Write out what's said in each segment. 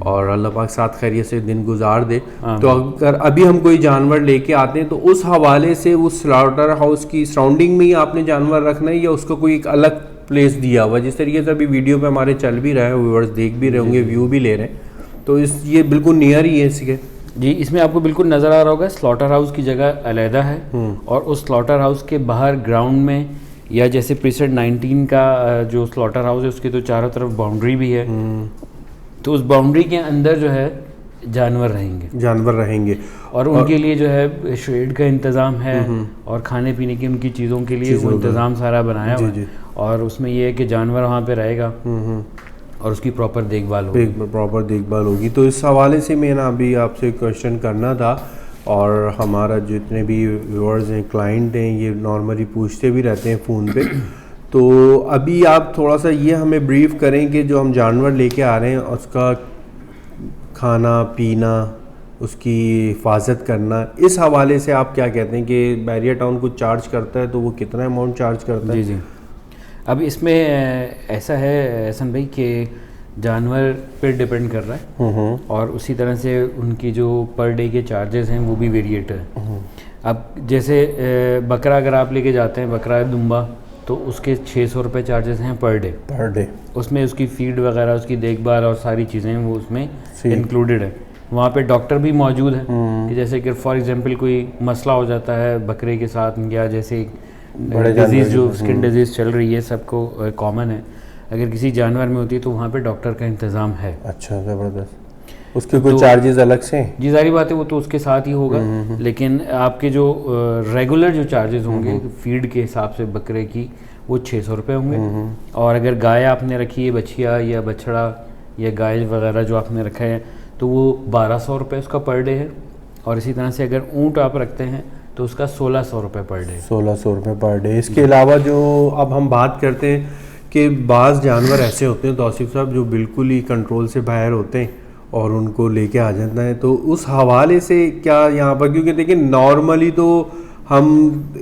اور اللہ پاک ساتھ خیریت سے دن گزار دے. تو اگر ابھی ہم کوئی جانور لے کے آتے ہیں تو اس حوالے سے اس سلاٹر ہاؤس کی سراؤنڈنگ میں ہی آپ نے جانور رکھنا ہے یا اس کا کوئی ایک الگ پلیس دیا ہوا؟ جس طریقے سے ابھی ویڈیو پہ ہمارے چل بھی رہا ہے, ویورز دیکھ بھی رہے ہوں گے, ویو بھی لے رہے ہیں, تو یہ بالکل نیئر ہی ہے اس کے. جی, اس میں آپ کو بالکل نظر آ رہا ہوگا سلاٹر ہاؤس کی جگہ علیحدہ ہے, اور اس سلاٹر ہاؤس کے باہر گراؤنڈ میں یا جیسے پریسیڈ 19 کا جو سلاٹر ہاؤس ہے اس کی تو چاروں طرف باؤنڈری بھی ہے, تو اس باؤنڈری کے اندر جو ہے جانور رہیں گے اور ان کے لیے جو ہے شیڈ کا انتظام ہے, اور کھانے پینے کی ان کی چیزوں کے لیے وہ انتظام سارا بنایا ہوا ہے, اور اس میں یہ ہے کہ جانور وہاں پہ رہے گا اور اس کی پراپر دیکھ بھال ہوگی. تو اس حوالے سے میں نا ابھی آپ سے کویشچن کرنا تھا, اور ہمارا جتنے بھی ویورز ہیں, کلائنٹ ہیں, یہ نارملی پوچھتے بھی رہتے ہیں فون پہ. تو ابھی آپ تھوڑا سا یہ ہمیں بریف کریں کہ جو ہم جانور لے کے آ رہے ہیں اس کا کھانا پینا, اس کی حفاظت کرنا, اس حوالے سے آپ کیا کہتے ہیں کہ بحریہ ٹاؤن کچھ چارج کرتا ہے تو وہ کتنا اماؤنٹ چارج کرتا ہے؟ جی, اب اس میں ایسا ہے احسن بھائی کہ جانور پہ ڈپینڈ کر رہا ہے, اور اسی طرح سے ان کی جو پر ڈے کے چارجز ہیں وہ بھی ویریٹ ہے. اب جیسے بکرا اگر آپ لے کے جاتے ہیں, بکرا دمبا, تو اس کے 600 روپے چارجز ہیں پر ڈے. اس میں اس کی فیڈ وغیرہ, اس کی دیکھ بھال اور ساری چیزیں وہ اس میں انکلوڈیڈ ہے. وہاں پہ ڈاکٹر بھی موجود ہے کہ جیسے کہ فار ایگزامپل کوئی مسئلہ ہو جاتا ہے بکرے کے ساتھ, یا جیسے ڈیزیز جو اسکن ڈیزیز چل رہی ہے سب کو کامن ہے, اگر کسی جانور میں ہوتی ہے تو وہاں پہ ڈاکٹر کا انتظام ہے. اچھا, زبردست. اس کے کوئی چارجز الگ سے ہیں؟ جی ظاہری بات ہے وہ تو اس کے ساتھ ہی ہوگا, لیکن آپ کے جو ریگولر جو چارجز ہوں گے فیڈ کے حساب سے بکرے کی وہ 600 روپے ہوں گے. اور اگر گائے آپ نے رکھی ہے, بچیا یا بچڑا یا گائے وغیرہ جو آپ نے رکھا ہے, تو وہ 1200 روپے اس کا پر ڈے ہے. اور اسی طرح سے اگر اونٹ آپ رکھتے ہیں تو اس کا 1600 روپے پر ڈے. 1600 روپے پر ڈے. اس کے علاوہ جو اب ہم بات کرتے ہیں کہ بعض جانور ایسے ہوتے ہیں توصیف صاحب جو بالکل ہی کنٹرول سے باہر ہوتے ہیں اور ان کو لے کے آ جاتا ہے, تو اس حوالے سے کیا یہاں پر, کیونکہ دیکھیں نارملی تو ہم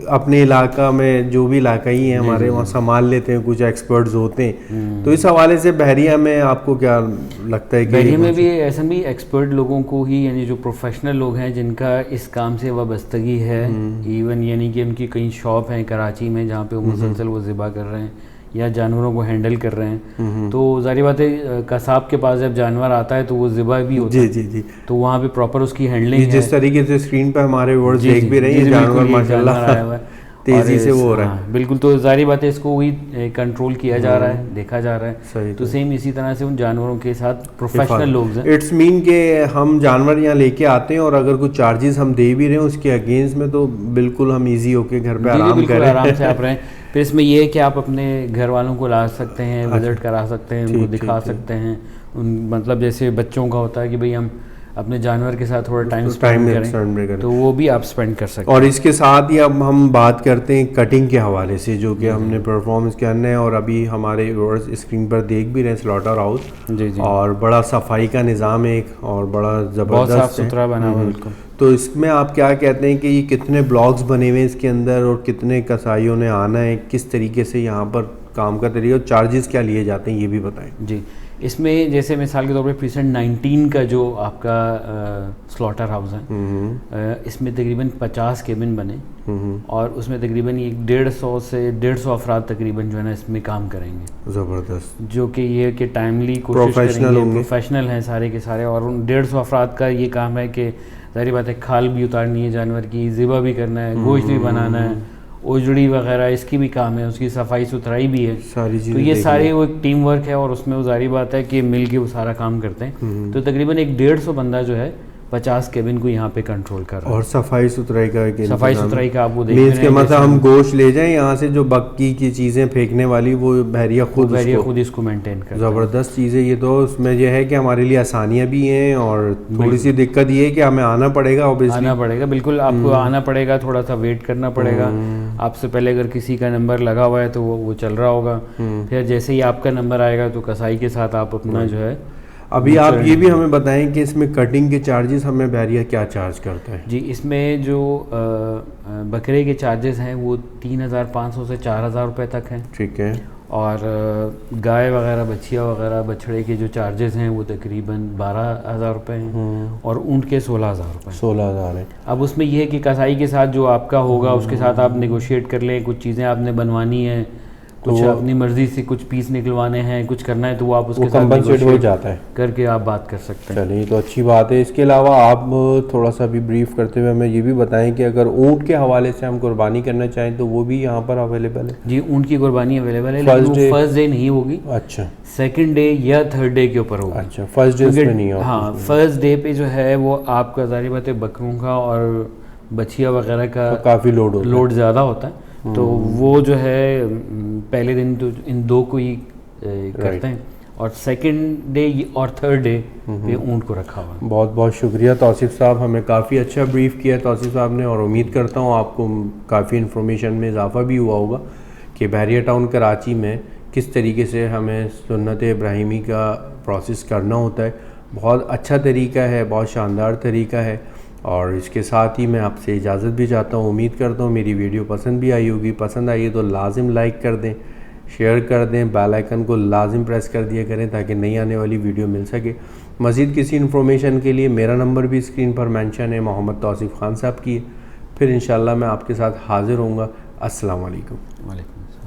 اپنے علاقہ میں جو بھی علاقائی ہیں ہمارے وہاں سنبھال لیتے ہیں, کچھ ایکسپرٹس ہوتے ہیں, تو اس حوالے سے بحریہ میں آپ کو کیا لگتا ہے کہ بحریہ میں بھی ایسا بھی ایکسپرٹ لوگوں کو ہی, یعنی جو پروفیشنل لوگ ہیں جن کا اس کام سے وابستگی ہے, ایون یعنی کہ ان کی کئی شاپ ہیں کراچی میں جہاں پہ وہ مسلسل وہ ذبح کر رہے ہیں یا جانوروں کو ہینڈل کر رہے ہیں, تو ظاہری بات ہے قصاب کے پاس جب جانور آتا ہے تو وہ ذبح بھی ہوتا ہے. جی, تو وہاں پہ پراپر اس کی ہینڈلنگ ہے. جس طریقے سے اسکرین پہ ہمارے ورڈز دیکھ بھی رہے ہیں, جانور ماشاءاللہ تیزی سے وہ ہو رہا ہے. بالکل, تو ظاہری بات ہے اس کو وہی کنٹرول کیا جا رہا ہے, دیکھا جا رہا ہے. تو سیم اسی طرح سے ان جانوروں کے ساتھ پروفیشنل لوگ ہیں. اٹس مین کہ ہم جانور یہاں لے کے آتے ہیں اور اگر کچھ چارجز ہم دے بھی رہے ہیں اس کے اگینسٹ میں, تو بالکل ہم ایزی ہو کے گھر پہ آرام کریں, آرام سے آپ رہیں. پھر اس میں یہ ہے کہ آپ اپنے گھر والوں کو لا سکتے ہیں, وزٹ کرا سکتے ہیں, ان کو دکھا سکتے ہیں. مطلب جیسے بچوں کا ہوتا ہے کہ بھئی ہم اپنے جانور کے ساتھ تھوڑا ٹائم اسپینڈ کریں, تو وہ بھی آپ اسپینڈ کر سکتے ہیں. اور اس کے ساتھ ہی اب ہم بات کرتے ہیں کٹنگ کے حوالے سے, جو کہ ہم نے پرفارمنس کرنا ہے, اور ابھی ہمارے ویورز اسکرین پر دیکھ بھی رہے ہیں سلاٹر ہاؤس. جی, اور بڑا صفائی کا نظام ہے ایک, اور بڑا زبردست, بہت صاف ستھرا بنا ہوا ہے بالکل. تو اس میں آپ کیا کہتے ہیں کہ یہ کتنے بلاکس بنے ہوئے ہیں اس کے اندر, اور کتنے کسائیوں نے آنا ہے, کس طریقے سے یہاں پر کام کا طریقہ, اور چارجز کیا لیے جاتے ہیں یہ بھی بتائیں. جی, اس میں جیسے مثال کے طور پہ پریسیڈ 19 کا جو آپ کا سلاٹر ہاؤس ہے, اس میں تقریباً 50 کیبن بنے, اور اس میں تقریباً 150 سے 150 افراد تقریباً جو ہے نا اس میں کام کریں گے. زبردست. جو کہ یہ کہ ٹائملی کوشش کریں گے, پروفیشنل ہیں سارے کے سارے, اور ان 150 افراد کا یہ کام ہے کہ ظاہری بات ہے کھال بھی اتارنی ہے جانور کی, ذبح بھی کرنا ہے, گوشت بھی بنانا ہے, اوجڑی وغیرہ اس کی بھی کام ہے, اس کی صفائی ستھرائی بھی ہے. تو یہ سارے وہ ایک ٹیم ورک ہے, اور اس میں وہ ظاہری بات ہے کہ مل کے وہ سارا کام کرتے ہیں. تو تقریباً 150 بندہ جو ہے 50 کیبن کو یہاں پہ کنٹرول کر رہا ہے. اور صفائی ستھرائی کا آپ وہ دیکھ رہے ہیں, کہ مطلب ہم گوشت لے جائیں یہاں سے, جو بکی کی چیزیں پھینکنے والی وہ بحریہ خود اس کو مینٹین کرتا ہے. زبردست چیز ہے یہ. تو اس میں یہ ہے کہ ہمارے لیے آسانیاں بھی ہیں, اور تھوڑی سی دقت یہ ہے کہ ہمیں آنا پڑے گا, بالکل آپ کو آنا پڑے گا, تھوڑا سا ویٹ کرنا پڑے گا. آپ سے پہلے اگر کسی کا نمبر لگا ہوا ہے تو وہ چل رہا ہوگا, پھر جیسے ہی آپ کا نمبر آئے گا تو کسائی کے ساتھ آپ اپنا جو ہے. ابھی آپ یہ بھی ہمیں بتائیں کہ اس میں کٹنگ کے چارجز ہمیں بحریہ کیا چارج کرتا ہے؟ جی, اس میں جو بکرے کے چارجز ہیں وہ 3500 سے 4000 روپے تک ہیں. ٹھیک ہے. اور گائے وغیرہ بچھیا وغیرہ بچھڑے کے جو چارجز ہیں وہ تقریباً 12,000 روپے ہیں اور اونٹ کے 16,000 روپے 16,000 ہے. اب اس میں یہ ہے کہ کسائی کے ساتھ جو آپ کا ہوگا اس کے ساتھ آپ نیگوشیٹ کر لیں, کچھ چیزیں آپ نے بنوانی ہیں, کچھ اپنی مرضی سے کچھ پیس نکلوانے ہیں, کچھ کرنا ہے تو وہ آپ اس کے ساتھ کمپنسیٹ ہو جاتا ہے کر کے آپ بات کر سکتے ہیں. چلیے تو اچھی بات ہے. اس کے علاوہ آپ تھوڑا سا بھی بریف کرتے ہوئے ہمیں یہ بھی بتائیں کہ اگر اونٹ کے حوالے سے ہم قربانی کرنا چاہیں تو وہ بھی یہاں پر اویلیبل ہے؟ جی اونٹ کی قربانی اویلیبل ہے, لیکن وہ فرسٹ ڈے نہیں ہوگی, اچھا سیکنڈ ڈے یا تھرڈ ڈے کے اوپر ہوگی. اچھا فرسٹ ڈے پہ نہیں ہوگا. ہاں فرسٹ ڈے پہ جو ہے وہ آپ کا ظاہر بات ہے بکروں کا اور بچھیا وغیرہ کا کافی لوڈ زیادہ ہوتا ہے, تو وہ جو ہے پہلے دن تو ان دو کو ہی کرتے ہیں اور سیکنڈ ڈے اور تھرڈ ڈے پہ اونٹ کو رکھا ہوا. بہت بہت شکریہ توصیف صاحب, ہمیں کافی اچھا بریف کیا توصیف صاحب نے, اور امید کرتا ہوں آپ کو کافی انفارمیشن میں اضافہ بھی ہوا ہوگا کہ بحریہ ٹاؤن کراچی میں کس طریقے سے ہمیں سنت ابراہیمی کا پروسیس کرنا ہوتا ہے. بہت اچھا طریقہ ہے, بہت شاندار طریقہ ہے, اور اس کے ساتھ ہی میں آپ سے اجازت بھی چاہتا ہوں. امید کرتا ہوں میری ویڈیو پسند بھی آئی ہوگی. پسند آئی ہے تو لازم لائک کر دیں, شیئر کر دیں, بیل آئیکن کو لازم پریس کر دیا کریں تاکہ نئی آنے والی ویڈیو مل سکے. مزید کسی انفارمیشن کے لیے میرا نمبر بھی اسکرین پر مینشن ہے, محمد توصیف خان صاحب کی ہے. پھر انشاءاللہ میں آپ کے ساتھ حاضر ہوں گا. السلام علیکم. وعلیکم السلام.